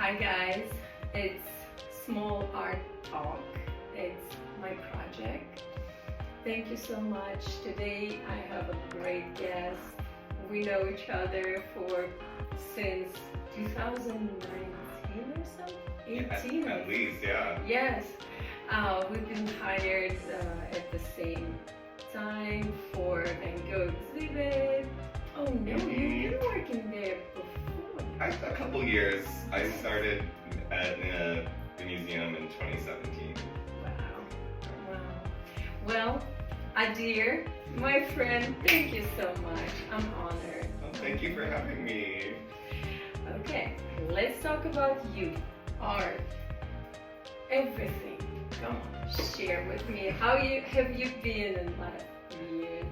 Hi guys, it's Small Art Talk. It's my project. Thank you so much. Today I have a great guest. We know each other since 2019 or so? 18? At least, yeah. Yes. We've been hired at the same time for Van Gogh exhibit. Oh no, you've been working there before. A couple years. I started at the museum in 2017. Wow. Well, Adair, my friend, thank you so much. I'm honored. Well, thank you for having me. Okay, let's talk about you, art, everything. Come on, share with me. Have you been in the last few years?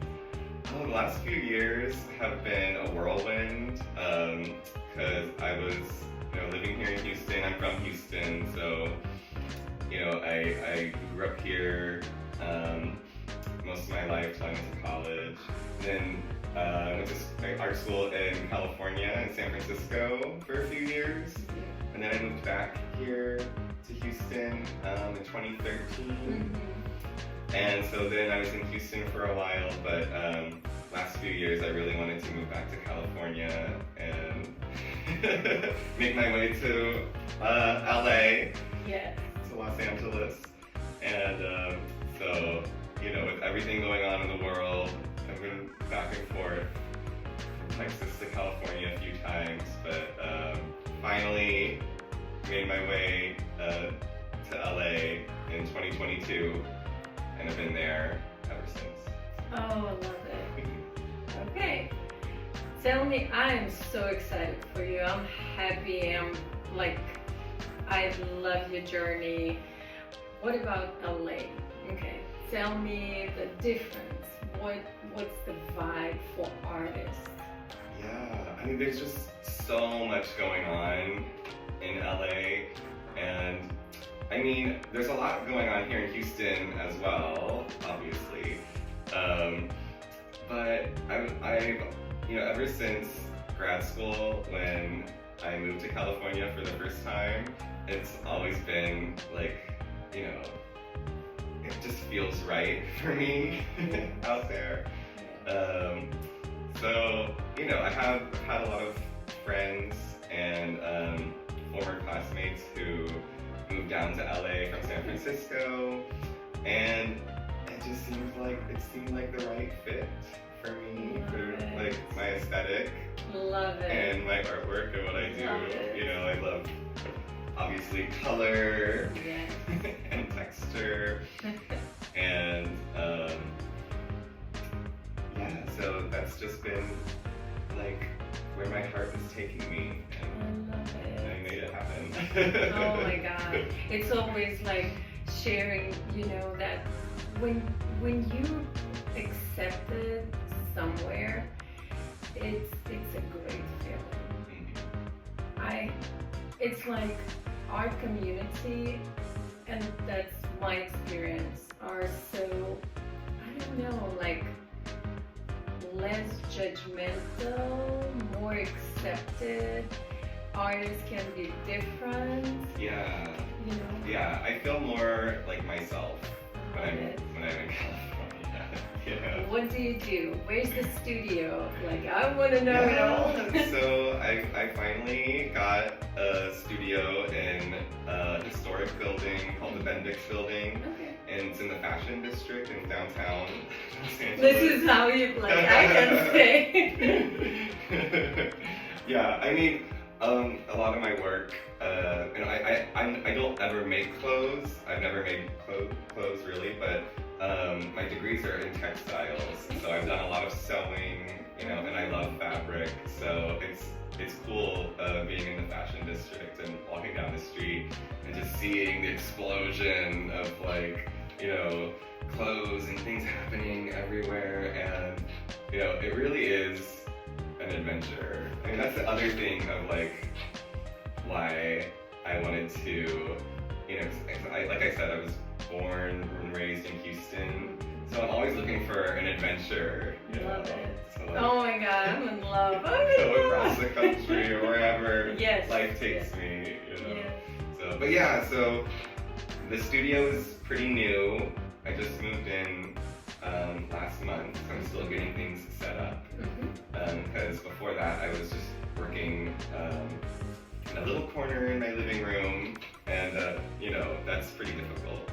Oh, the last few years have been a whirlwind because I was living here in Houston. I'm from Houston, so I grew up here most of my life till I went to college. Then I went to art school in California, in San Francisco for a few years. And then I moved back here to Houston in 2013. And so then I was in Houston for a while, but last few years I really wanted to move back to California and make my way to LA, to Los Angeles. And so, with everything going on in the world, I've been back and forth from Texas to California a few times, but finally made my way to LA in 2022, and I've been there ever since. Oh, I love it. Okay, tell me, I'm so excited for you. I'm happy. I love your journey. What about LA? Okay, tell me the difference. What's the vibe for artists? Yeah, I mean, there's just so much going on in LA, and I mean, there's a lot going on here in Houston as well, obviously. But I've ever since grad school, when I moved to California for the first time, it's always been like, it just feels right for me out there. So, I have had a lot of friends and former classmates who moved down to LA from San Francisco, and it seemed like the right fit for me, for like my aesthetic. Love it. And my artwork and what I do. I love obviously color and texture, and so that's just been like where my heart is taking me, and I love it. I made it happen. Oh my God, it's always like sharing, that when you accepted somewhere, it's a great feeling. It's like our community, and that's my experience, are so, I don't know, like less judgmental, more accepted. Artists can be different. Yeah. I feel more like myself when I'm in California. What do you do? Where's the studio? Like, I want to know it all. So I finally got a studio in a historic building called the Bendix Building. Okay. And it's in the fashion district in downtown Los Angeles. This is how you I can say. Yeah, I mean, a lot of my work, I don't ever make clothes. I've never made clothes really, but my degrees are in textiles, so I've done a lot of sewing, and I love fabric, so it's cool being in the fashion district and walking down the street and just seeing the explosion of clothes and things happening everywhere, and it really is an adventure. I mean, that's the other thing of why I wanted to, like I said, I was born and raised in Houston, So I'm always looking for an adventure. Love it. So Oh my God, I'm in love. So across the country or wherever yes. life takes me, Yeah. So, but yeah, so the studio is pretty new. I just moved in last month, so I'm still getting things set up. Because before that, I was just working in a little corner in my living room, and that's pretty difficult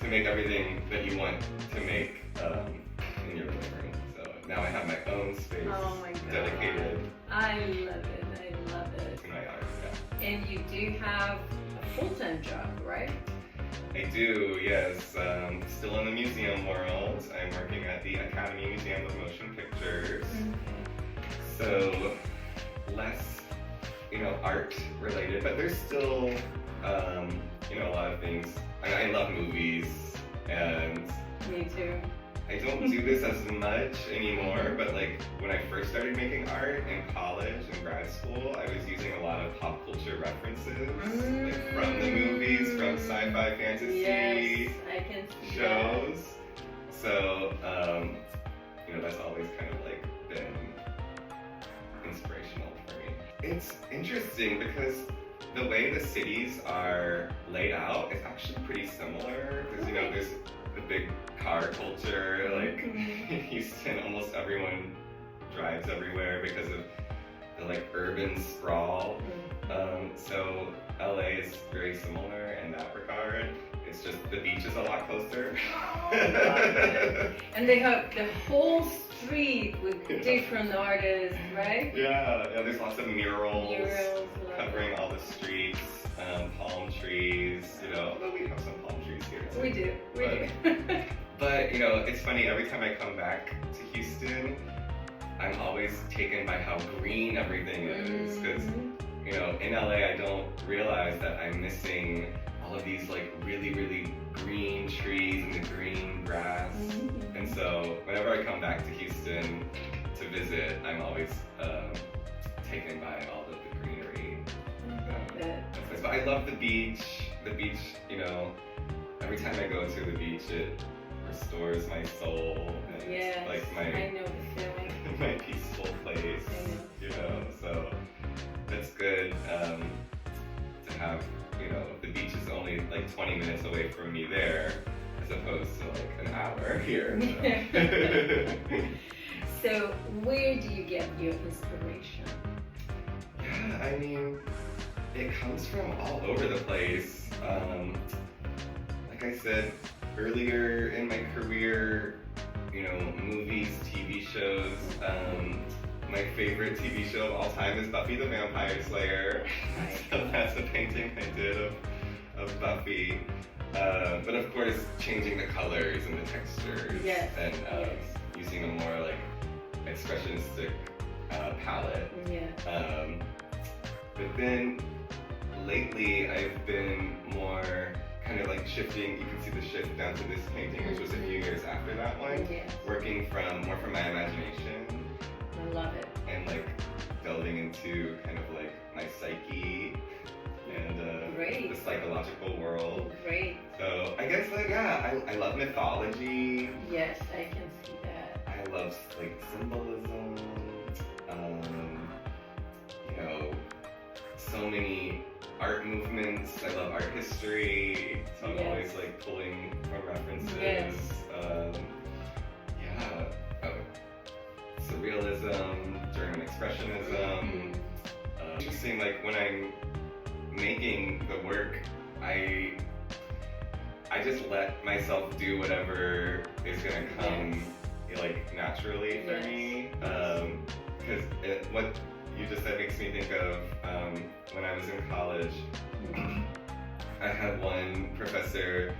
to make everything that you want to make in your living room. So now I have my own space dedicated. I love it. I love it. To my art, yeah. And you do have a full-time job, right? I do, yes. Still in the museum world. I'm working at the Academy Museum of Motion Pictures. So less, art related, but there's still, a lot of things. I love movies, and me too. I don't do this as much anymore, but like when I first started making art in college and grad school, I was using a lot of pop culture references, like from the movies, from sci-fi fantasy I can see shows. So, that's always kind of like been inspirational for me. It's interesting because the way the cities are laid out is actually pretty similar. Because there's the big car culture, like in Houston, almost everyone drives everywhere because of the like urban sprawl. So LA is very similar in that regard. It's just the beach is a lot closer. And they have the whole street with different artists, right? Yeah, there's lots of murals covering all the streets, palm trees, although we have some palm trees here too. We do. But it's funny, every time I come back to Houston, I'm always taken by how green everything is. Because, in LA, I don't realize that I'm missing all of these like really, really green trees and the green grass. And so whenever I come back to Houston to visit, I'm always taken by all of the greenery. But I love the beach. The beach, every time I go to the beach, it restores my soul. And it's like I know the feeling. my peaceful place, so that's good to have, the beach is only like 20 minutes away from me there, as opposed to like an hour here. So where do you get your inspiration? Yeah, I mean, it comes from all over the place. Like I said earlier in my career, movies, TV shows. My favorite TV show of all time is Buffy the Vampire Slayer. So that's a painting I did of Buffy. But of course, changing the colors and the textures and using a more like expressionistic palette. But then lately, I've been more kind of like shifting. You can see the shift down to this painting, which was a few years after that one. Working more from my imagination. I love it. And like delving into kind of like my psyche and the psychological world. So I guess I love mythology. Yes, I can see that. I love like symbolism. So many art movements. I love art history. So I'm always like pulling from references. Surrealism, German expressionism. Interesting, like when I'm making the work, I just let myself do whatever is gonna come like naturally for me. Because what you just said makes me think of when I was in college. I had one professor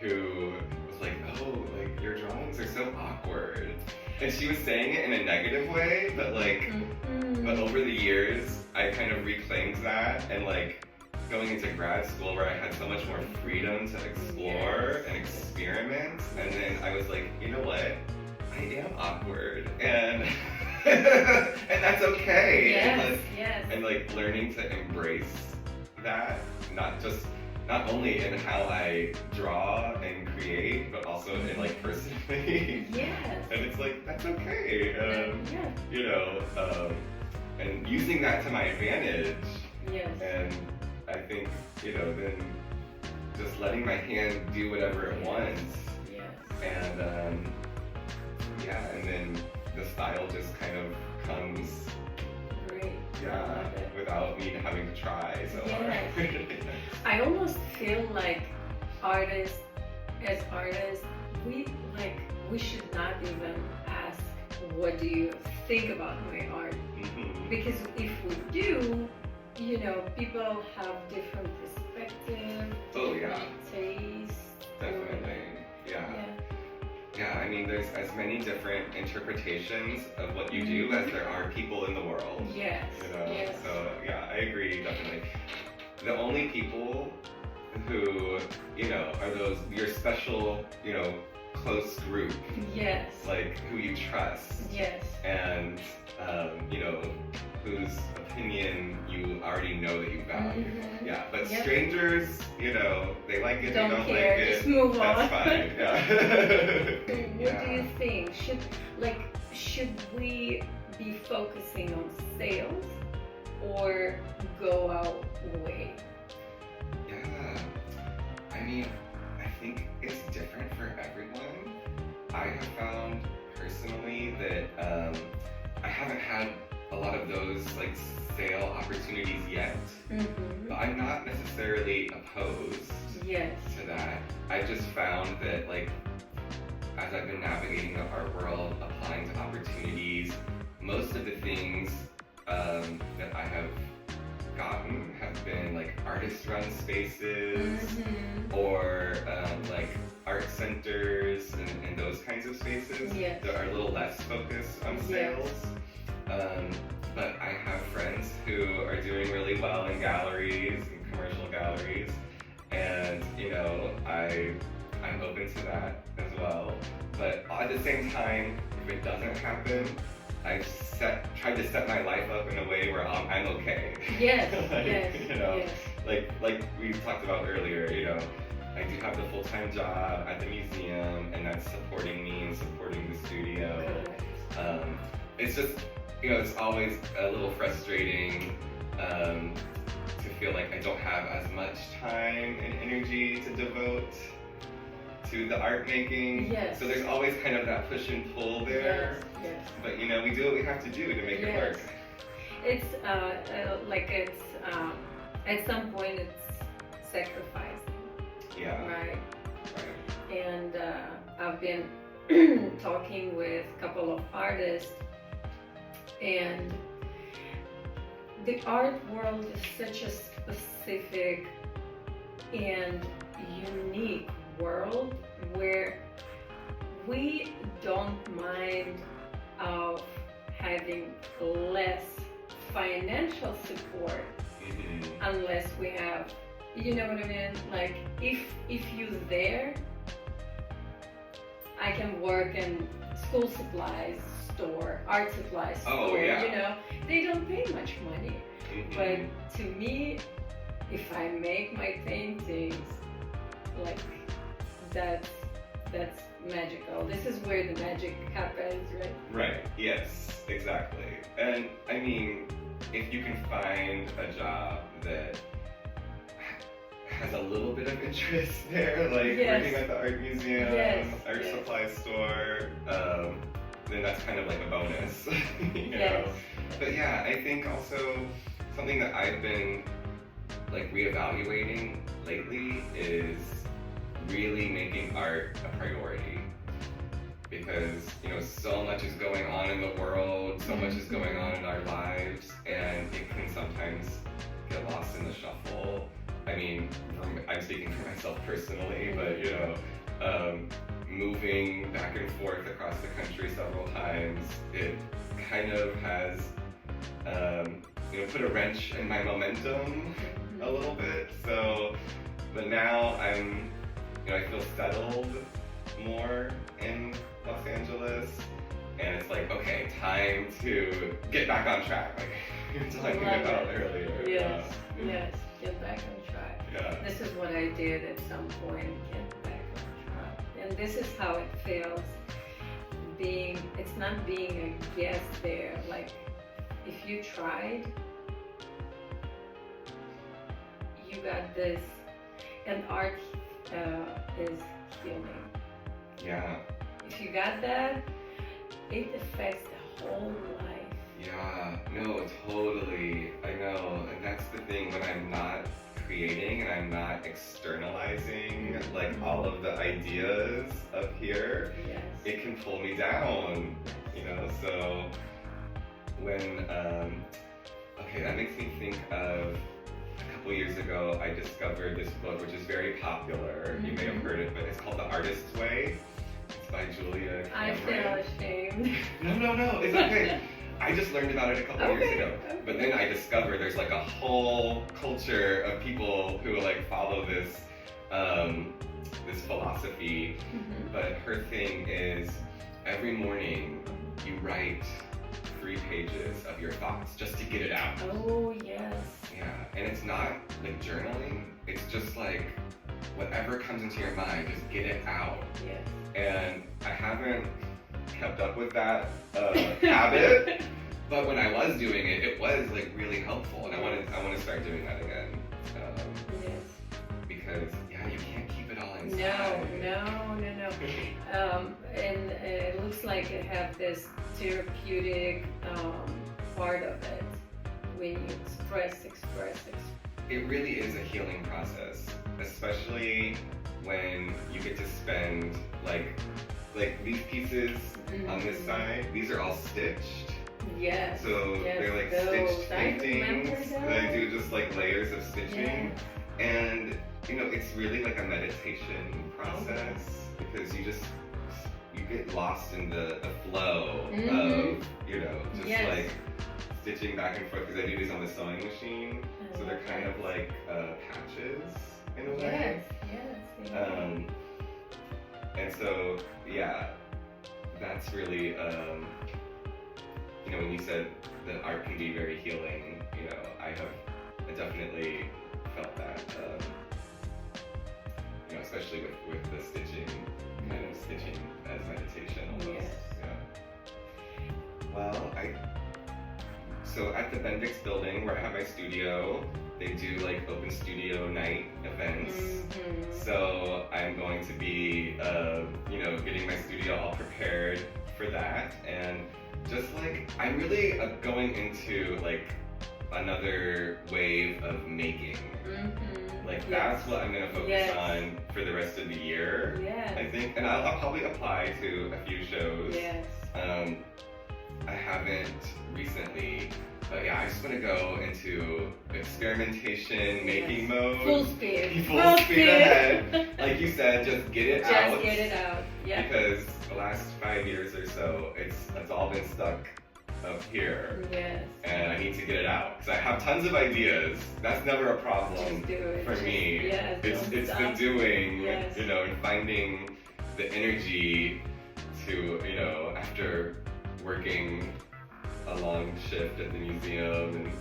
who was like, "Oh, like your drawings are so awkward," and she was saying it in a negative way, but like, but over the years, I kind of reclaimed that, and like going into grad school where I had so much more freedom to explore and experiment, and then I was like, you know what, I am awkward, and and that's okay. And like learning to embrace that, not just not only in how I draw and create, but also in like personally. Yes. And it's like, that's okay. Yeah. You know, and using that to my advantage. Yes. And I think, you know, then just letting my hand do whatever it wants. Yes. And yeah, and then the style just kind of comes. Great. Yeah, without me having to try so hard. I almost feel like artists, we should not even ask, what do you think about my art? Mm-hmm. Because if we do, you know, people have different perspectives, taste. Definitely, yeah, I mean, there's as many different interpretations of what you do as there are people in the world. Yes. You know? Yes. So yeah, I agree, definitely. The only people who, you know, are those, your special, you know, close group. Yes. Like, who you trust. Yes. And, you know, whose opinion you already know that you value. Mm-hmm. Yeah, but Yep. strangers, you know, they like it, Don't they don't care, like it. just move That's on. fine, yeah. What do you think? Should we be focusing on sales or go out way? Yeah, I mean, I think it's different for everyone. I have found personally that I haven't had a lot of those like sale opportunities yet, Mm-hmm. but I'm not necessarily opposed Yes. to that. I just found that like as I've been navigating the art world, applying to opportunities, most of the things that I have gotten have been like artist-run spaces or like art centers and those kinds of spaces Yes. that are a little less focused on sales. But I have friends who are doing really well in galleries and commercial galleries, and you know, I'm open to that as well. But at the same time, if it doesn't happen, I've tried to set my life up in a way where I'm okay. Yes. Like, Yes. you know, Yes. like we talked about earlier, you know, I do have the full-time job at the museum, and that's supporting me and supporting the studio. Correct. It's just, you know, it's always a little frustrating to feel like I don't have as much time and energy to devote to the art making. Yes. So there's always kind of that push and pull there. Yes. Yes. But you know, we do what we have to do to make it work. It's at some point it's sacrificing. Yeah. Right. Right. And I've been talking with a couple of artists, and the art world is such a specific and unique world where we don't mind of having less financial support unless we have, you know what I mean? Like if you're there, I can work in school supplies store, art supplies store, Oh, yeah. you know, they don't pay much money. But to me, if I make my paintings, like that's magical. This is where the magic happens, right? Right, yes, exactly. And I mean, if you can find a job that has a little bit of interest there, like Yes. working at the art museum, Yes, art yes. supply store, then that's kind of like a bonus, you know? Yes. But yeah, I think also something that I've been like reevaluating lately is really making art a priority. Because, you know, so much is going on in the world, so much is going on in our lives, and it can sometimes get lost in the shuffle. I mean, I'm speaking for myself personally, but you know, moving back and forth across the country several times, it kind of has, you know, put a wrench in my momentum a little bit. So, but now I'm, you know, I feel settled more in Los Angeles, and it's like, okay, time to get back on track. Like, you were talking about earlier. Yes, yes, get back on track. Yeah. This is what I did at some point, get back on track. And this is how it feels, it's not being a guest there. Like, if you tried, you got this, and art is healing. Yeah. If you got that, it affects the whole life. Yeah, no, totally. I know, and that's the thing, when I'm not creating and I'm not externalizing like all of the ideas up here, Yes. it can pull me down, you know. So when okay, that makes me think of a couple years ago I discovered this book which is very popular. You may have heard it, but it's called The Artist's Way. It's by Julia I Cameron. feel ashamed. No, it's okay. I just learned about it a couple years ago. Okay. But then I discovered there's like a whole culture of people who like follow this this philosophy. But her thing is every morning you write 3 pages of your thoughts just to get it out. Oh, yes. Yeah, and it's not like journaling. It's just like whatever comes into your mind, just get it out. Yes. And I haven't kept up with that habit, but when I was doing it, it was like really helpful, and I want to start doing that again. Yes. Because yeah, you can't keep it all inside. No. And it looks like it have this therapeutic part of it when you express. It really is a healing process, especially when you get to spend like these pieces on this side. These are all stitched. Yes. So yes, they're like those. stitched paintings. I do just like layers of stitching. Yes. And you know, it's really like a meditation process because you get lost in the flow of, you know, just like stitching back and forth, because I do these on the sewing machine. So they're kind of like patches in a way. Yes. And so, yeah, that's really, you know, when you said that art can be very healing, you know, I definitely felt that, you know, especially with the stitching, kind of stitching as meditation almost. Yes. Yeah. Well, so at the Bendix building where I have my studio, they do like open studio night events. So I'm going to be, you know, getting my studio all prepared for that. And just like, I'm really going into like another wave of making. Like that's what I'm gonna focus on for the rest of the year. I think, and I'll probably apply to a few shows. I haven't recently, but yeah, I just want to go into experimentation, making mode. Full speed. Full speed ahead. Like you said, just get it out. Just get it out. Yeah. Because the last 5 years or so, it's all been stuck up here. Yes. And I need to get it out because I have tons of ideas. That's never a problem Just do it. for me. Yes, it's the doing, you know, and finding the energy to, you know, after working a long shift at the museum and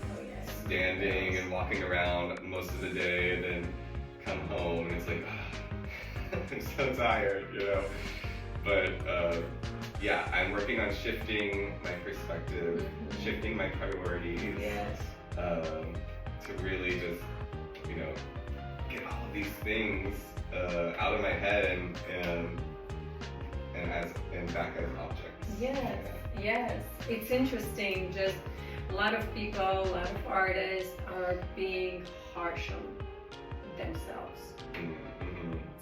standing and walking around most of the day, and then come home and it's like, I'm so tired, you know. But yeah, I'm working on shifting my perspective, shifting my priorities, to really just, you know, get all of these things out of my head and back as objects. Yes, it's interesting. Just a lot of people, a lot of artists are being harsh on themselves.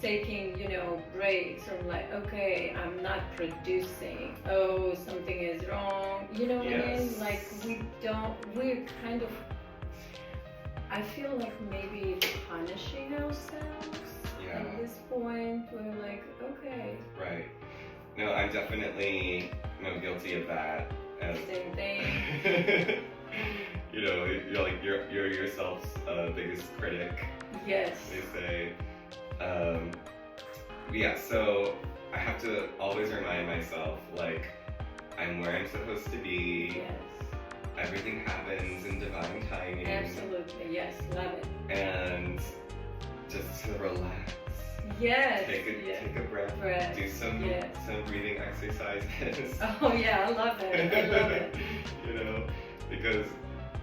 Taking, you know, breaks from like, okay, I'm not producing. Oh, something is wrong. You know what I mean? Like we're kind of, I feel like maybe punishing ourselves at this point. We're like, okay. Right. No, I'm definitely guilty of that. Same thing. You know, you're like you're yourself's biggest critic. Yes. They say. Yeah. So I have to always remind myself, like, I'm where I'm supposed to be. Yes. everything happens in divine timing. Absolutely, yes, love it. And just to relax. Yes. Take a breath. Do some breathing exercises. Oh yeah, I love it. I love it. You know, because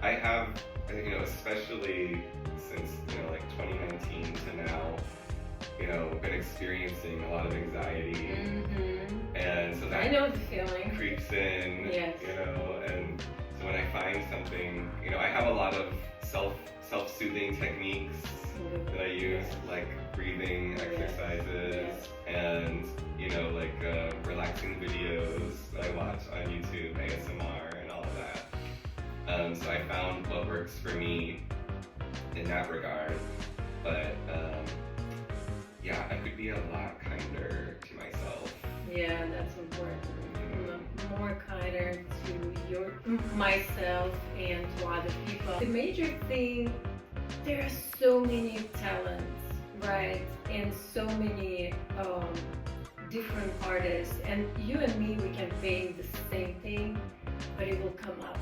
I have, you know, especially since, you know, like 2019 to now, you know, been experiencing a lot of anxiety. And so that I know the feeling. creeps in. Yes. You know, and so when I find something, you know, I have a lot of self-soothing techniques that I use, like breathing exercises and, you know, like relaxing videos that I watch on YouTube, ASMR and all of that. So I found what works for me in that regard. But yeah, I could be a lot kinder to myself. Yeah, that's important. More kinder to myself and to other people. The major thing, there are so many talents, right? And so many different artists. And you and me, we can paint the same thing, but it will come up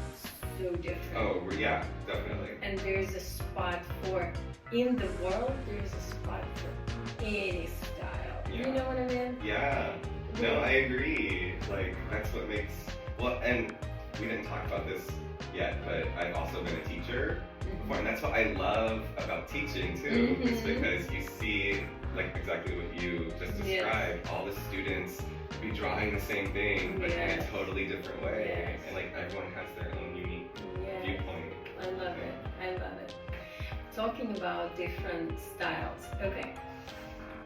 so different. Oh, yeah, definitely. And there's a spot for, in the world, there's a spot for any style. Yeah. You know what I mean? Yeah. No, I agree. Like, that's what makes, well, and we didn't talk about this yet, but I've also been a teacher before, and that's what I love about teaching too, is because you see, like exactly what you just described, all the students be drawing the same thing, but in a totally different way, and like everyone has their own unique viewpoint. I love it. I love it. Talking about different styles. Okay.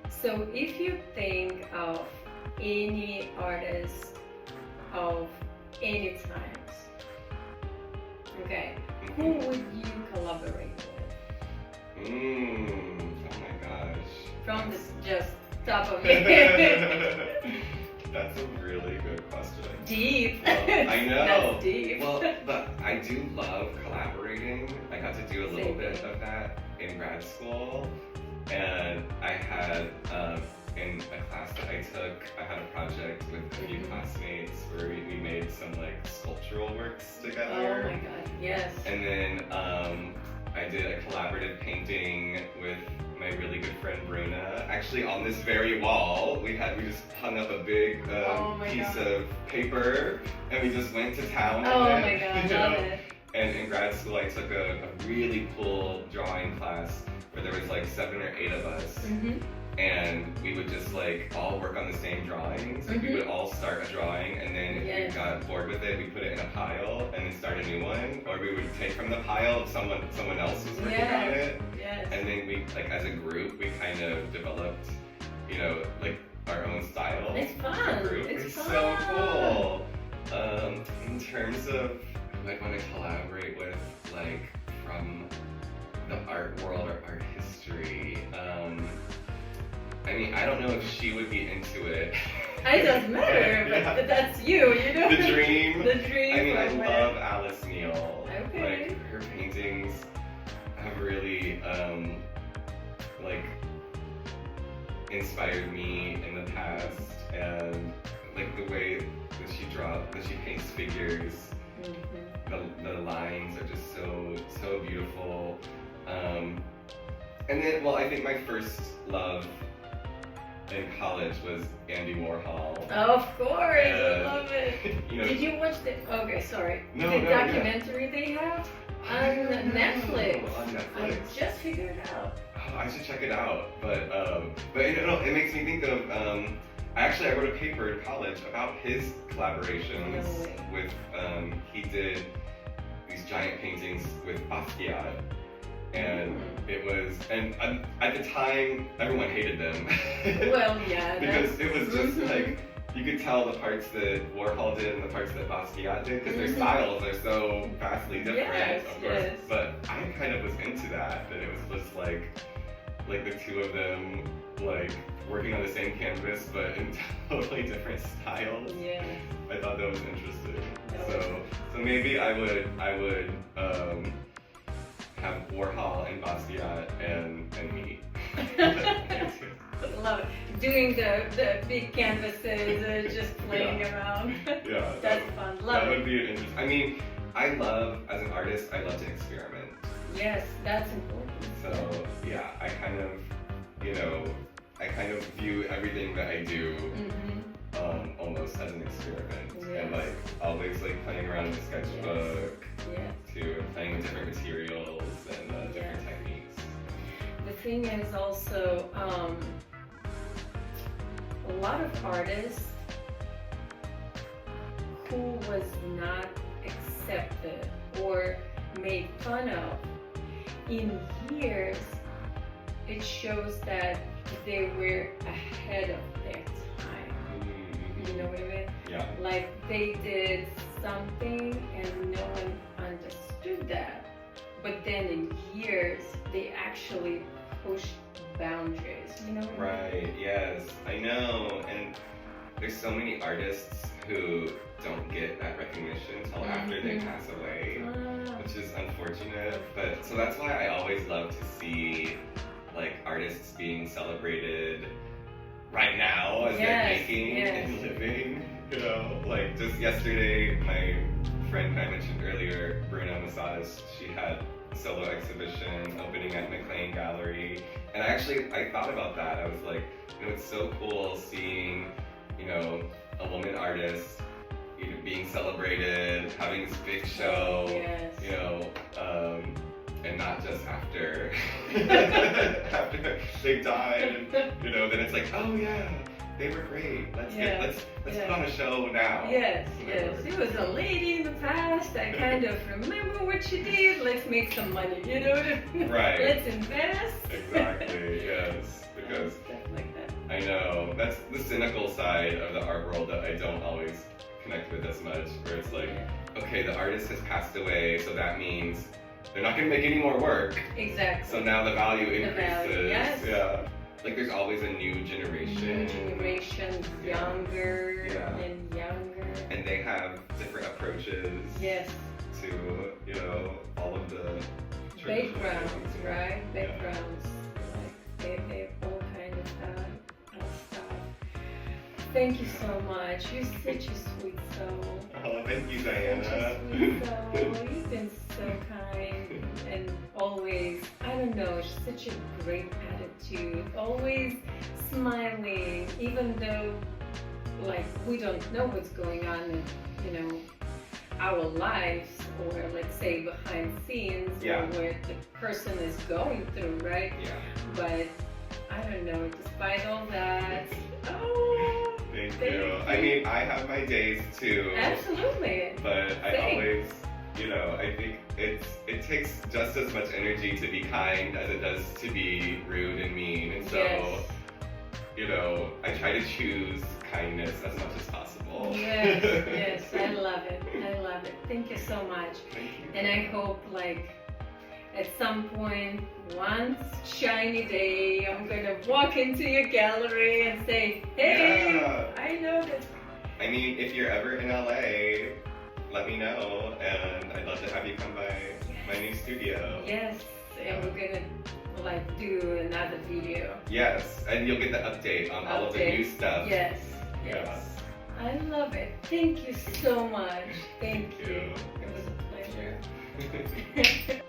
So if you think of any artist of any times, okay, who would you collaborate with? Oh my gosh. From this just top of your head. That's a really good question. Deep. Well, I know. That's deep. Well, but I do love collaborating. I got to do a little bit of that in grad school, and I had in a class that I took, I had a project with a few classmates where we made some like sculptural works together. Oh my god, yes. And then I did a collaborative painting with my really good friend Bruna. Actually, on this very wall, we just hung up a big piece of paper, and we just went to town. Oh on my it, god, you love know? it. And in grad school, I took a really cool drawing class where there was like 7 or 8 of us. And we would just like all work on the same drawings. Like we would all start a drawing, and then if we got bored with it, we put it in a pile and then start a new one. Or we would take from the pile if someone else was working on it. And then we, like as a group, we kind of developed, you know, like our own style. It's fun. It's so cool. In terms of who I'd want to collaborate with, like from the art world or art history. I mean, I don't know if she would be into it. It doesn't matter, but that's you know? The dream. The dream. I mean, I love Alice Neal. Okay. Like, her paintings have really, like, inspired me in the past. And, like, the way that she paints figures, the lines are just so beautiful. And then, well, I think my first love in college was Andy Warhol. Of course, I love it. You know, did you watch the No, documentary they have on Netflix? On Netflix. I just figured it out. Oh, I should check it out. But it makes me think of I wrote a paper in college about his collaborations with he did these giant paintings with Basquiat. And it was, and at the time, everyone hated them. Well, yeah. Because it was just like, you could tell the parts that Warhol did and the parts that Basquiat did, because their styles are so vastly different, of course. But I kind of was into that it was just like the two of them, like, working on the same canvas, but in totally different styles. Yeah. I thought that was interesting. So maybe I would have Warhol and Basquiat and me. Love it. Doing the big canvases, just playing around. Yeah. That's fun. Love that it. would be an interesting. I mean, as an artist, I love to experiment. Yes, that's important. So yeah, I kind of view everything that I do almost as an experiment. Yes. And like always like playing around with sketchbook Yes. to playing with different materials and different techniques. The thing is also, a lot of artists who was not accepted or made fun of, in years, it shows that they were ahead of their time. You know what I mean? Yeah. Like they did something and no one understood that. But then in years, they actually pushed boundaries. You know what I mean? Right, yes, I know. And there's so many artists who don't get that recognition until after they pass away, which is unfortunate. But so that's why I always love to see like artists being celebrated right now as they're making and living. You know, like just yesterday, my friend I mentioned earlier, Bruna Masadas, she had a solo exhibition opening at McLean Gallery, and I thought about that. I was like, you know, it's so cool seeing, you know, a woman artist, you know, being celebrated, having this big show, you know, and not just after after they died, you know, then it's like, oh yeah, they were great. Let's put on a show now. Yes. She was a lady in the past. I kind of remember what she did. Let's make some money, you know? Right. Let's invest. Exactly, yes. Because Stuff like that. I know, that's the cynical side of the art world that I don't always connect with as much, where it's like, okay, the artist has passed away, so that means they're not going to make any more work. Exactly. So now the value increases. Yes. Yeah. Like there's always a new generation. Younger and younger. And they have different approaches. Yes. To, you know, all of the backgrounds, right? Backgrounds. Like they all kind of stuff. Thank you so much. You're such a sweet soul. Oh, thank you, Diana. Such a sweet soul. You've been so kind and always, I don't know, such a great attitude. Always smiling, even though, like, we don't know what's going on in, you know, our lives, or let's say behind scenes, or what the person is going through, right? Yeah. But I don't know, despite all that, Thank you. I mean, I have my days too. Absolutely. But I always, you know, I think it takes just as much energy to be kind as it does to be rude and mean. And so, you know, I try to choose kindness as much as possible. Yes, I love it. Thank you so much. Thank you. And I hope, like, at some point, one shiny day, I'm gonna walk into your gallery and say, hey, I know this. I mean, if you're ever in LA, let me know, and I'd love to have you come by my new studio. Yes, and we're gonna like do another video. Yes, and you'll get the update on all of the new stuff. Yes. I love it. Thank you so much. Thank you. It was a pleasure.